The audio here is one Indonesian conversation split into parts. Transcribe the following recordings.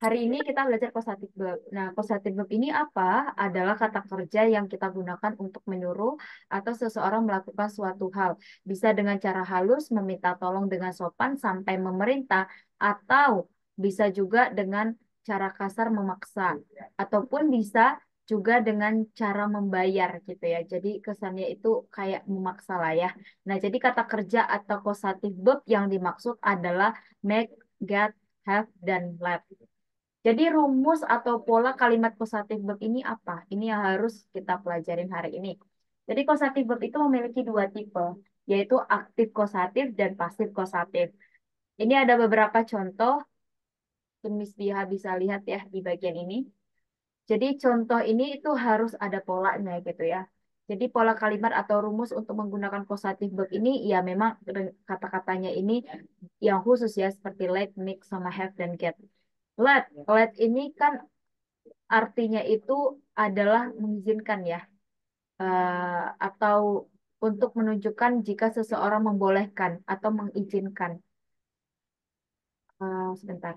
Hari ini kita belajar causative verb. Nah, causative verb ini apa? Adalah kata kerja yang kita gunakan untuk menyuruh atau seseorang melakukan suatu hal. Bisa dengan cara halus, meminta tolong dengan sopan, sampai memerintah, atau bisa juga dengan cara kasar memaksa. Ataupun bisa juga dengan cara membayar gitu ya. Jadi kesannya itu kayak memaksa lah ya. Nah, jadi kata kerja atau causative verb yang dimaksud adalah make, get, have, dan let. Jadi rumus atau pola kalimat causative verb ini apa? Ini yang harus kita pelajarin hari ini. Jadi causative verb itu memiliki dua tipe, yaitu aktif causatif dan pasif causatif. Ini ada beberapa contoh, Miss Dia bisa lihat ya di bagian ini. Jadi contoh ini itu harus ada polanya gitu ya. Jadi pola kalimat atau rumus untuk menggunakan causative verb ini ya memang kata-katanya ini yang khusus ya seperti let, make, sama have, dan get. Let ini kan artinya itu adalah mengizinkan ya, atau untuk menunjukkan jika seseorang membolehkan atau mengizinkan. Sebentar.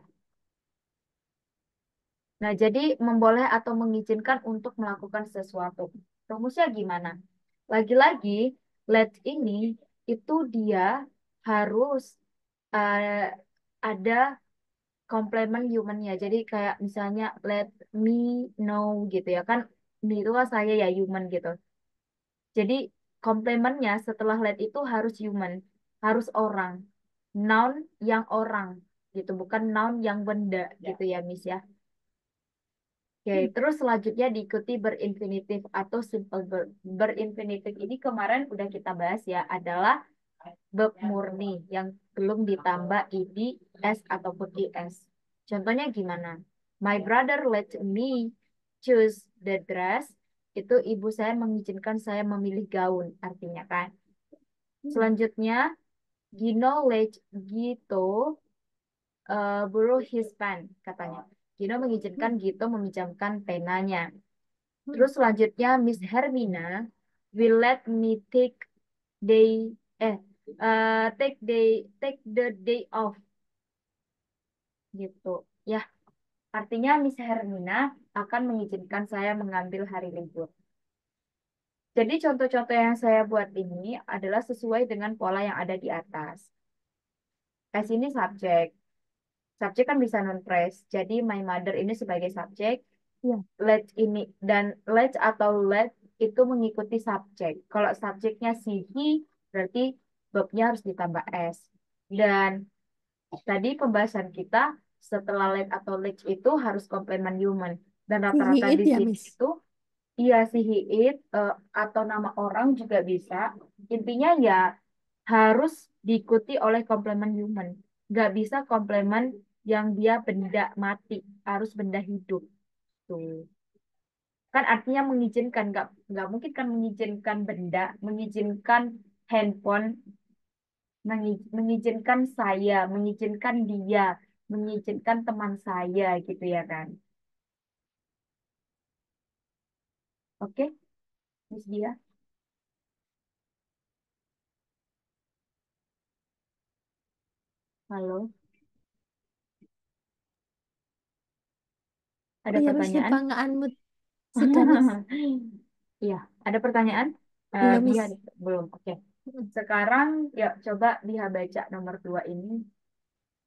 Nah, jadi memboleh atau mengizinkan untuk melakukan sesuatu. Rumusnya gimana? Lagi-lagi, let ini itu dia harus eh, ada komplement humannya. Jadi kayak misalnya let me know gitu ya kan. Me itu kan saya ya human gitu. Jadi komplementnya setelah let itu harus human, harus orang. Noun yang orang gitu, bukan noun yang benda gitu ya, Miss ya. Oke, terus selanjutnya diikuti berinfinitif atau simple verb. Berinfinitif ini kemarin udah kita bahas ya, adalah verb murni yang belum ditambah ed, s ataupun es. Contohnya gimana? My brother let me choose the dress. Itu ibu saya mengizinkan saya memilih gaun, artinya kan. Selanjutnya, Gino let Gito borrow his pen, katanya. Gino mengizinkan Gito meminjamkan penanya. Terus selanjutnya Miss Hermina will let me day eh take the day off gitu. Ya, artinya Miss Hermina akan mengizinkan saya mengambil hari libur. Jadi contoh-contoh yang saya buat ini adalah sesuai dengan pola yang ada di atas. S ini subjek. Subjek kan bisa non-phrase. Jadi my mother ini sebagai subjek. Ya. Let ini dan let atau let itu mengikuti subjek. Kalau subjeknya si he, berarti verbnya harus ditambah s. Dan tadi pembahasan kita setelah let atau let itu harus komplement human. Dan Si rata-rata it di ya, sini Miss. itu iya si he it, atau nama orang juga bisa. Intinya ya harus diikuti oleh komplement human. Nggak bisa komplement yang dia benda mati, harus benda hidup. Tuh. Kan artinya mengizinkan, nggak mungkin kan mengizinkan benda, mengizinkan handphone, mengizinkan saya, mengizinkan dia, mengizinkan teman saya gitu ya kan. Oke, Miss Dia, halo, Oh ada ya, Miss, pertanyaan? lupa nge-unmute. Sudah, Miss. Iya, ada pertanyaan? Belum, Dia Miss. belum. Oke. Sekarang ya coba dia baca nomor 2 ini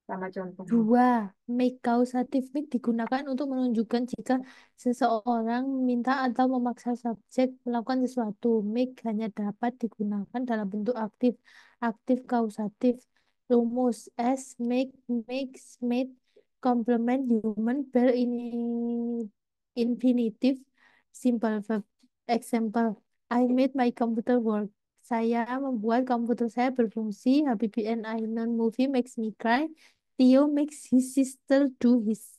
sama contohnya. Dua, make causative make digunakan untuk menunjukkan jika seseorang meminta atau memaksa subjek melakukan sesuatu. Make hanya dapat digunakan dalam bentuk aktif, aktif kausatif. Rumus S, make, makes, made, complement human, ber ini infinitive, simple verb. Example, I made my computer work. Saya membuat komputer saya berfungsi. Habibie and Ainun movie makes me cry. Theo makes his sister do his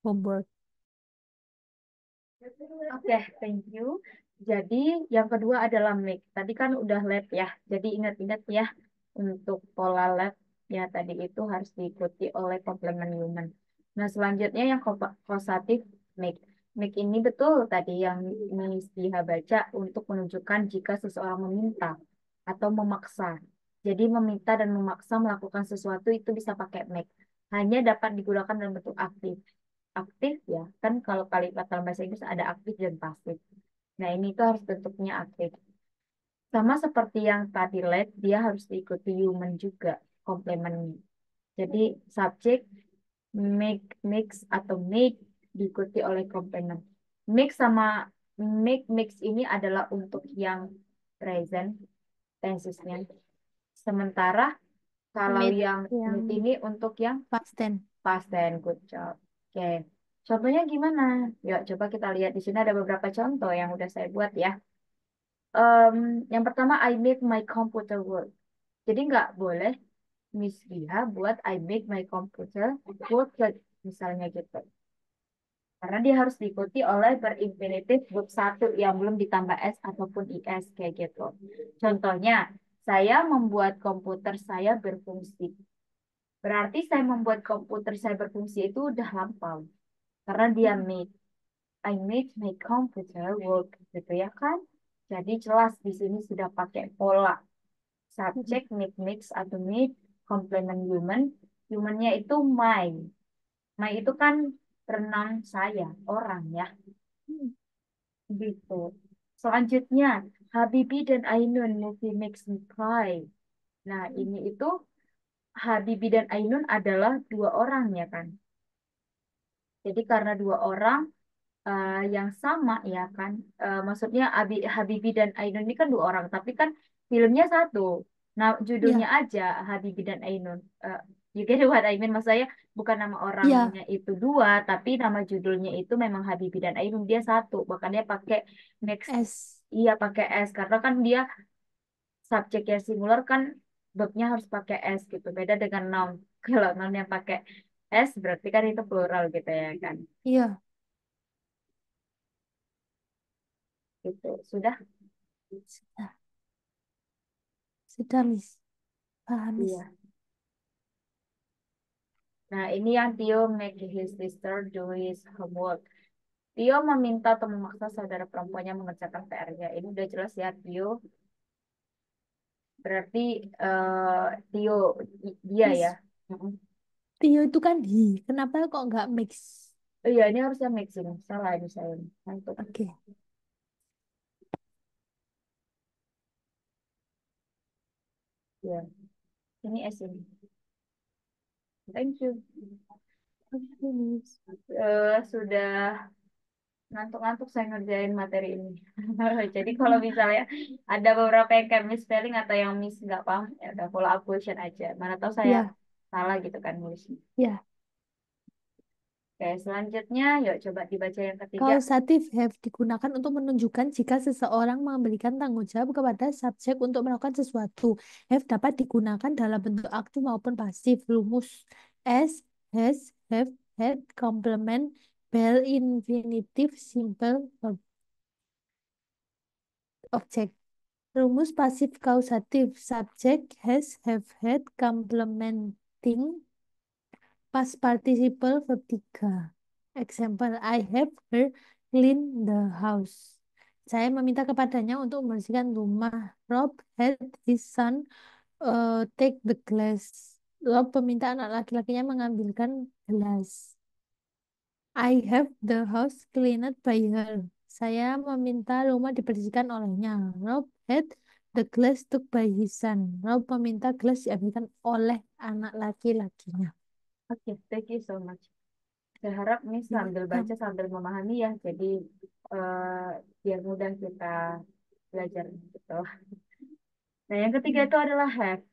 homework. Oke, thank you. Jadi yang kedua adalah make. Tadi kan udah let ya. Jadi ingat-ingat ya untuk pola let ya tadi itu harus diikuti oleh komplement human. Nah, selanjutnya yang kosatif make. Make ini betul tadi yang Miss Diha baca untuk menunjukkan jika seseorang meminta atau memaksa. Jadi meminta dan memaksa melakukan sesuatu itu bisa pakai make. Hanya dapat digunakan dalam bentuk aktif. aktif ya. Kan kalau kalimat dalam bahasa Inggris ada aktif dan pasif. Nah, ini tuh harus bentuknya aktif. Sama seperti yang tadi let, dia harus diikuti human juga komplemennya. Jadi subjek make, mix atau make diikuti oleh komplement. Mix sama mix ini adalah untuk yang present tensesnya. Sementara kalau Mid yang yang mid ini untuk yang past tense. past tense. Good job. Oke. Contohnya gimana? Yuk, coba kita lihat di sini ada beberapa contoh yang udah saya buat ya. Yang pertama, I make my computer work. Jadi nggak boleh Miss Ria buat I make my computer work misalnya gitu. Karena dia harus diikuti oleh berinfinitif verb satu yang belum ditambah s ataupun is kayak gitu. Contohnya, saya membuat komputer saya berfungsi. Berarti saya membuat komputer saya berfungsi itu udah lampau. Karena dia made. I made my computer work gitu ya kan. Jadi jelas di sini sudah pakai pola. Subjek make mix atau made complement human. Humannya itu my. My itu kan pronoun saya, orang ya. Gitu. Selanjutnya, Habibie dan Ainun movie makes me cry. Nah, ini itu Habibie dan Ainun adalah dua orang ya kan. Jadi karena dua orang yang sama ya kan. Maksudnya Habibie dan Ainun ini kan dua orang, tapi kan filmnya satu. Nah, judulnya Ya, aja Habibie dan Ainun. You get what I mean? Maksud saya bukan nama orangnya ya, itu dua, tapi nama judulnya itu memang Habibie dan Ainun. Dia satu, bahkan dia pakai next. S. Iya pakai S karena kan dia subjek yang singular kan verbnya harus pakai S gitu. Beda dengan noun. Kalau noun yang pakai S berarti kan itu plural gitu ya kan. Iya, Gitu. Sudah? sudah, sudah, Miss. Paham, Miss. Iya. Nah, ini yang Tio make his sister do his homework. Tio meminta atau memaksa saudara perempuannya mengerjakan PR-nya. Ini udah jelas ya, Tio. Berarti Tio dia ya. Miss, Mm-mm. Tio itu kan he. Kenapa kok nggak mix? Oh iya, ini harusnya mixing. Salah ini saya. Ngantuk. Oke. Ya, ini S ini. Thank you. Oke, Miss. Sudah ngantuk-ngantuk saya ngerjain materi ini. Jadi kalau misalnya ada beberapa yang kayak misspelling atau yang miss nggak paham, ya udah follow up question aja. Mana tahu saya Ya, salah gitu kan nulisnya. ya. Oke, selanjutnya yuk coba dibaca yang ketiga. Kausatif have digunakan untuk menunjukkan jika seseorang memberikan tanggung jawab kepada subjek untuk melakukan sesuatu. Have dapat digunakan dalam bentuk aktif maupun pasif. Rumus as, has, have, had, complement, bel, infinitive, simple, object. Rumus pasif kausatif. Subject has, have, had, complementing, past participle verb 3. Example, I have her clean the house. Saya meminta kepadanya untuk membersihkan rumah. Rob had his son take the glass. Rob meminta anak laki-lakinya mengambilkan gelas. I have the house cleaned by her. Saya meminta rumah dibersihkan olehnya. Rob had the glass took by his son. Rob meminta gelas diambilkan oleh anak laki-lakinya. Oke, thank you so much. Saya harap nih sambil baca Welcome. sambil memahami ya, jadi eh, biar mudah kita belajar gitu. Nah, yang ketiga itu adalah have.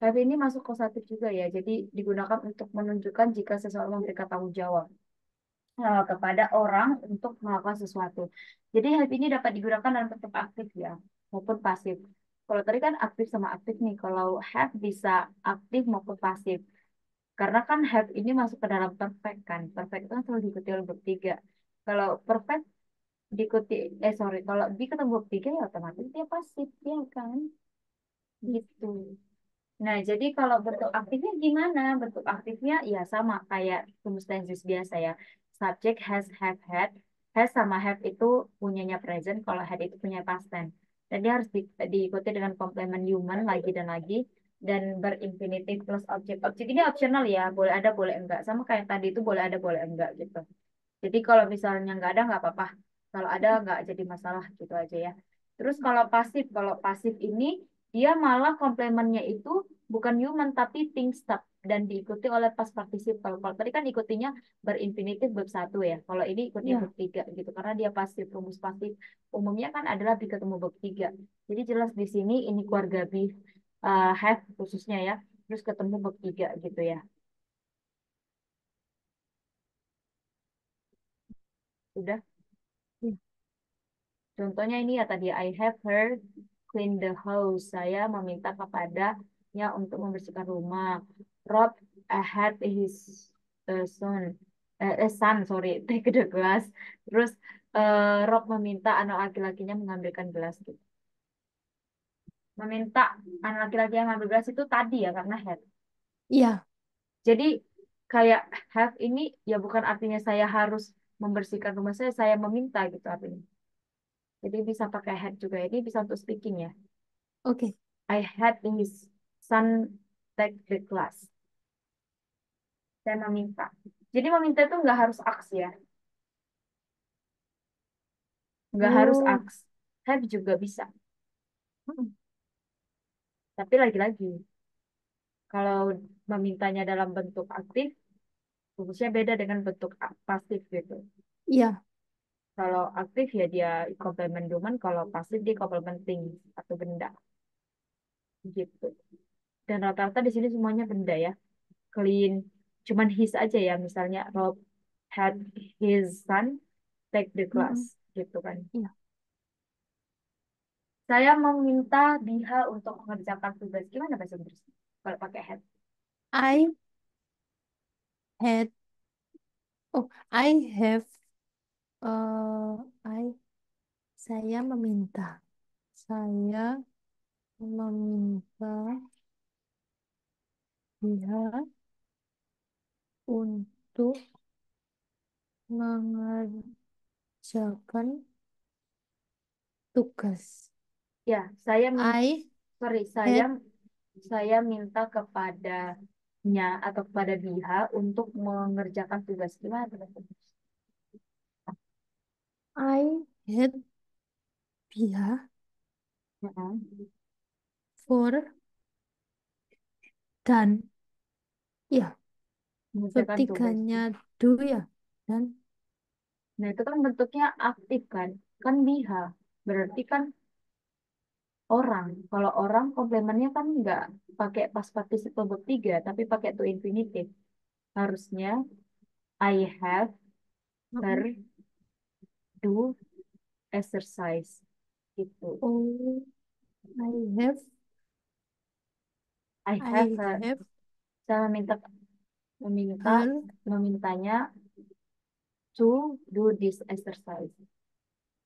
Have ini masuk kosatif juga ya, jadi digunakan untuk menunjukkan jika seseorang memberikan tanggung jawab kepada orang untuk melakukan sesuatu. Jadi have ini dapat digunakan dalam bentuk aktif ya, maupun pasif. Kalau tadi kan aktif sama aktif nih, kalau have bisa aktif maupun pasif. Karena kan have ini masuk ke dalam perfect kan. Perfect itu kan selalu diikuti oleh verb tiga. Kalau perfect diikuti, sorry, kalau di ketemu verb tiga ya otomatis dia pasif, ya kan? Gitu. Nah, jadi kalau bentuk aktifnya gimana? Bentuk aktifnya ya sama kayak rumus tenses biasa ya. Subject has, have, had. Has sama have itu punyanya present, kalau had itu punya past tense. Dan dia harus diikuti dengan komplement human lagi dan lagi. Dan berinfinitif plus objek. Objek ini optional ya, boleh ada, boleh enggak. Sama kayak tadi itu boleh ada, boleh enggak gitu. Jadi kalau misalnya nggak ada nggak apa-apa. Kalau ada nggak jadi masalah gitu aja ya. Terus kalau pasif ini dia malah komplemennya itu bukan human tapi things stuff dan diikuti oleh past participle. Kalau tadi kan ikutinya berinfinitif verb satu ya. Kalau ini ikutnya verb Ya, tiga gitu karena dia pasif. Rumus pasif umumnya kan adalah di ketemu verb tiga. Jadi jelas di sini ini keluarga have khususnya ya. Terus ketemu verb tiga gitu ya. Udah. ya. Contohnya ini ya tadi I have her clean the house. Saya meminta kepadanya untuk membersihkan rumah. Rob had his son, son sorry take the glass. Terus Rob meminta anak laki-lakinya mengambilkan gelas gitu. Meminta anak laki-laki yang mengambil gelas itu tadi ya karena had. Iya, Jadi kayak have ini ya bukan artinya saya harus membersihkan rumah saya meminta gitu artinya. Jadi bisa pakai had juga. Ini bisa untuk speaking ya. oke. I had his son take the class. Saya meminta. Jadi meminta itu nggak harus aks ya. Nggak harus Oh, aks. Have juga bisa. mm, Tapi lagi-lagi, kalau memintanya dalam bentuk aktif, rumusnya beda dengan bentuk pasif gitu. iya. Kalau aktif ya dia komplement human, kalau pasif dia komplement things atau benda gitu. Dan rata-rata di sini semuanya benda ya. Clean. Cuman his aja ya. Misalnya Rob had his son take the class Mm-mm. gitu kan. Iya. Saya meminta Biha untuk mengerjakan tugas. Gimana bahasa Inggris? Kalau pakai had. I had, oh, I have, I, saya meminta. Saya meminta dia untuk mengerjakan tugas. Ya, I sorry, had, saya minta kepadanya atau kepada Biha untuk mengerjakan tugas. Gimana bahasa Inggris? I had dia Mm-mm. for dan. Ya, Mengerjakan tugas. vertikanya do ya. Dan, Nah, itu kan bentuknya aktif kan? Kan Biha. Berarti kan orang. Kalau orang komplemennya kan nggak pakai past participle verb tiga, tapi pakai to infinitive. Harusnya I have her mm-mm. do exercise gitu. Oh, I have, I have I her, have saya meminta her. memintanya to do this exercise.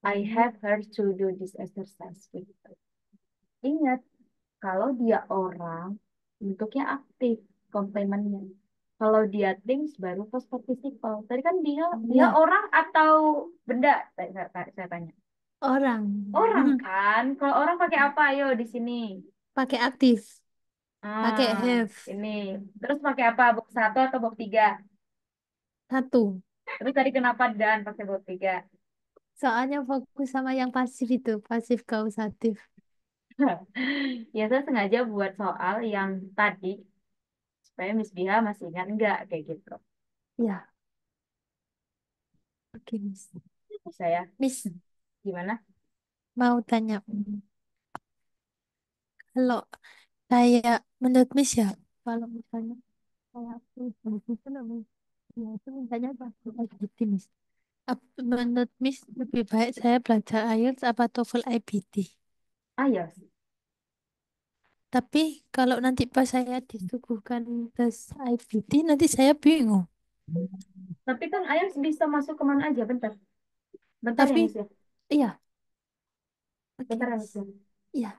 I Oh, have her to do this exercise gitu. Ingat kalau dia orang bentuknya aktif komplemennya. Kalau dia things baru past participle. Tadi kan dia ya, orang atau benda? Saya tanya. orang. Orang kan. Kalau orang pakai apa? Ayo di sini. Pakai aktif, pakai Ah, have. ini. Terus pakai apa? Box satu atau box tiga? Satu. Terus tadi kenapa dan pakai box tiga? Soalnya fokus sama yang pasif itu, pasif kausatif. Ya saya sengaja buat soal yang tadi supaya Miss Biha masih ingat enggak kayak gitu. Ya, oke, Miss. Bisa ya? Miss, Gimana? mau tanya, kalau kayak menurut Miss ya, kalau misalnya kayak aku itu namanya, ya itu mintanya apa? IBT, Miss. Menurut Miss, lebih baik saya belajar IELTS apa TOEFL IBT? Ah ya. Tapi kalau nanti pas saya disuguhkan tes IBT, nanti saya bingung. Tapi kan ayam bisa masuk kemana aja. Bentar. Bentar ya Tapi, Miss ya. iya, oke, Bentar ya Miss Miss. ya. Iya.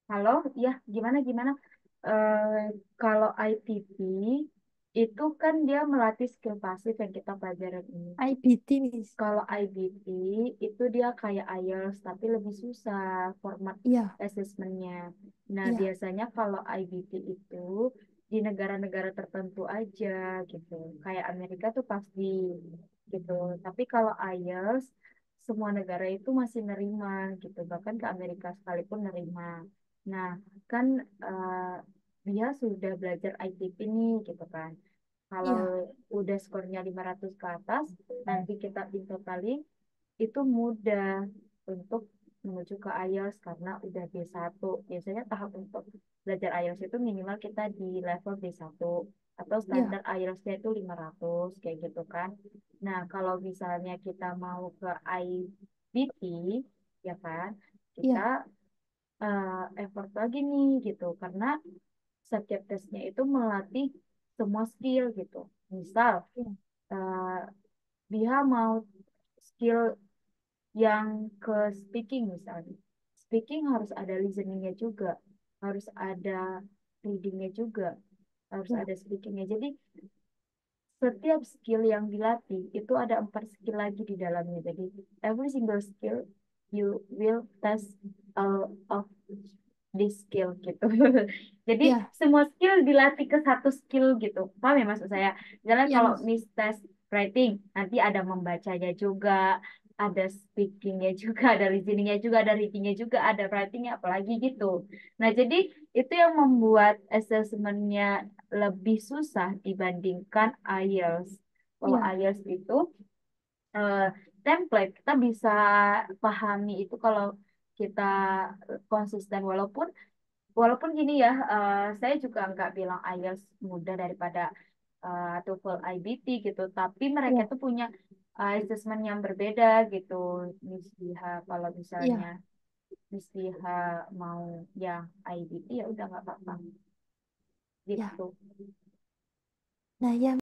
Halo, ya gimana gimana? Eh, Kalau ITP itu kan dia melatih skill pasif yang kita pelajarin ini. IBT, Miss. Kalau IBT itu dia kayak IELTS tapi lebih susah format Iya, assessmentnya. Nah iya, biasanya kalau IBT itu di negara-negara tertentu aja gitu. Kayak Amerika tuh pasti gitu. Tapi kalau IELTS semua negara itu masih nerima gitu. Bahkan ke Amerika sekalipun nerima. Nah kan eh, dia sudah belajar ITP nih gitu kan. Kalau iya, udah skornya 500 ke atas, nanti kita totalin itu mudah untuk menuju ke IELTS karena udah B1. Biasanya tahap untuk belajar IELTS itu minimal kita di level B1 atau iya, standar IELTS-nya itu 500 kayak gitu kan. Nah, kalau misalnya kita mau ke IBT ya kan, kita iya, effort lagi nih gitu karena setiap tesnya itu melatih semua skill gitu. Misal iya, eh, dia mau skill yang ke speaking misalnya. Speaking harus ada listeningnya juga, harus ada readingnya juga, harus iya, ada speakingnya. Jadi setiap skill yang dilatih itu ada 4 skill lagi di dalamnya. Jadi every single skill you will test all of this skill gitu. Jadi iya, semua skill dilatih ke satu skill gitu. Paham ya maksud saya? Misalnya iya, kalau Miss. Miss test writing, nanti ada membacanya juga, ada speakingnya juga, ada listeningnya juga, ada readingnya juga, ada writingnya, apalagi gitu. Nah, jadi itu yang membuat assessmentnya lebih susah dibandingkan IELTS. Kalau Iya, IELTS itu eh, template kita bisa pahami itu kalau kita konsisten walaupun walaupun gini ya saya juga nggak bilang IELTS mudah daripada TOEFL IBT gitu tapi mereka iya, tuh punya assessment yang berbeda gitu. Miss Diha kalau misalnya iya, Miss Diha mau yang IBT ya udah nggak apa-apa iya. gitu. Nah, ya